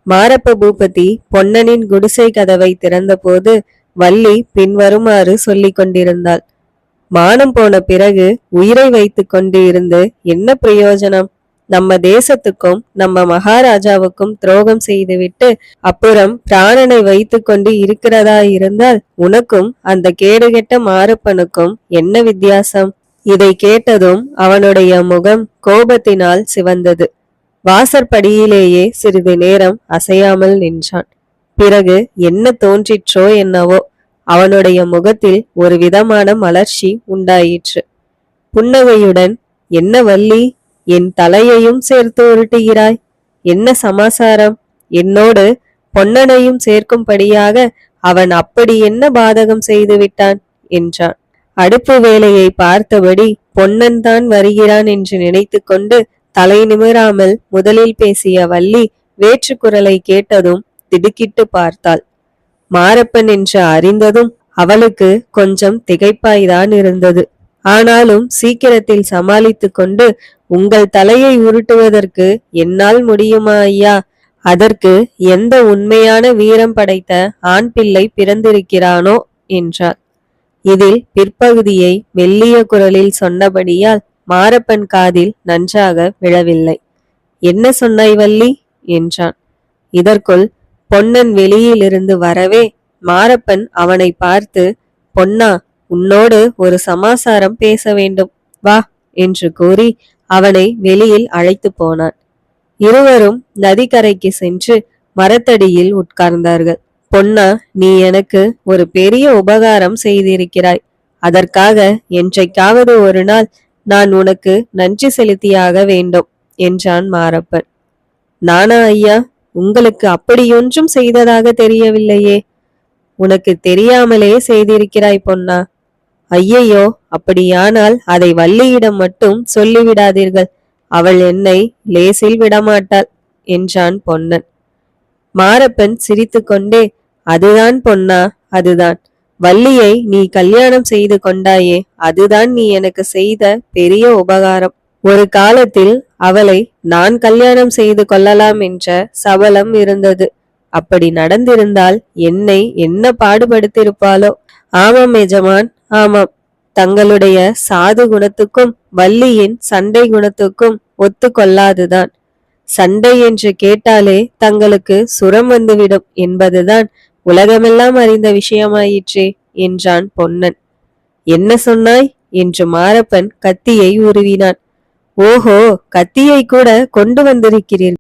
மாரப்ப பூபதி பொன்னனின் குடிசை கதவை திறந்தபோது வள்ளி பின்வருமாறு சொல்லிக் கொண்டிருந்தாள். மானம் போன பிறகு உயிரை வைத்து கொண்டு இருந்து என்ன பிரயோஜனம்? நம்ம தேசத்துக்கும் நம்ம மகாராஜாவுக்கும் துரோகம் செய்துவிட்டு அப்புறம் பிராணனை வைத்து கொண்டு இருக்கிறதா இருந்தால் உனக்கும் அந்த கேடுகெட்ட மாரப்பனுக்கும் என்ன வித்தியாசம்? இதை கேட்டதும் அவனுடைய முகம் கோபத்தினால் சிவந்தது. வாசற்படியிலேயே சிறிது நேரம் அசையாமல் நின்றான். பிறகு என்ன தோன்றிற்றோ என்னவோ அவனுடைய முகத்தில் ஒரு விதமான மலர்ச்சி உண்டாயிற்று. புன்னகையுடன், என்ன வள்ளி, என் தலையையும் சேர்த்து உருட்டுகிறாய்? என்ன சமாசாரம்? என்னோடு பொன்னனையும் சேர்க்கும்படியாக அவன் அப்படி என்ன பாதகம் செய்து விட்டான் என்றான். அடுப்பு வேலையை பார்த்தபடி பொன்னன் தான் வருகிறான் என்று நினைத்து கொண்டு தலை நிமிராமல் முதலில் பேசிய வள்ளி வேற்று குரலை கேட்டதும் திடுக்கிட்டு பார்த்தாள். மாரப்பன் என்று அறிந்ததும் அவளுக்கு கொஞ்சம் திகைப்பாய்தான் இருந்தது. ஆனாலும் சீக்கிரத்தில் சமாளித்து கொண்டு, உங்கள் தலையை உருட்டுவதற்கு என்னால் முடியுமா ஐயா? அதற்கு எந்த உண்மையான வீரம் படைத்த ஆண் பிள்ளை பிறந்திருக்கிறானோ என்றாள். இதில் பிற்பகுதியை மெல்லிய குரலில் சொன்னபடியால் மாரப்பன் காதில் நன்றாக விழவில்லை. என்ன சொன்னாய் வள்ளி என்றான். இதற்குள் பொன்னன் வெளியிலிருந்து வரவே மாரப்பன் அவனை பார்த்து, பொன்னா, உன்னோடு ஒரு சமாசாரம் பேச வேண்டும், வா என்று கூறி அவனை வெளியில் அழைத்து போனான். இருவரும் நதிக்கரைக்கு சென்று மரத்தடியில் உட்கார்ந்தார்கள். பொன்னா, நீ எனக்கு ஒரு பெரிய உபகாரம் செய்திருக்கிறாய். அதற்காக என்றைக்காவது ஒரு நாள் நான் உனக்கு நன்றி செலுத்தியாக வேண்டும் என்றான் மாரப்பன். நானா ஐயா? உங்களுக்கு அப்படியொன்றும் செய்ததாக தெரியவில்லையே. உனக்கு தெரியாமலே செய்திருக்கிறாய் பொன்னா. ஐயையோ, அப்படியானால் அதை வள்ளியிடம் மட்டும் சொல்லிவிடாதீர்கள். அவள் என்னை லேசில் விடமாட்டாள் என்றான் பொன்னன். மாரப்பன் சிரித்து கொண்டே, அதுதான் பொன்னா, அதுதான். வள்ளியை நீ கல்யாணம் செய்து கொண்டாயே, அதுதான் நீ எனக்கு செய்த பெரிய உபகாரம். ஒரு காலத்தில் அவளை நான் கல்யாணம் செய்து கொள்ளலாம் என்ற சபலம் இருந்தது. அப்படி நடந்திருந்தால் என்னை என்ன பாடுபடுத்திருப்பாளோ. ஆமாம் எஜமான், ஆமாம். தங்களுடைய சாது குணத்துக்கும் வள்ளியின் சண்டை குணத்துக்கும் ஒத்து கொள்ளாதுதான். சண்டை என்று கேட்டாலே தங்களுக்கு சுரம் வந்துவிடும் என்பதுதான் உலகமெல்லாம் அறிந்த விஷயமாயிற்றே என்றான் பொன்னன். என்ன சொன்னாய் என்று மாரப்பன் கத்தியை உருவினான். ஓஹோ, கத்தியை கூட கொண்டு வந்திருக்கிறீர்கள்.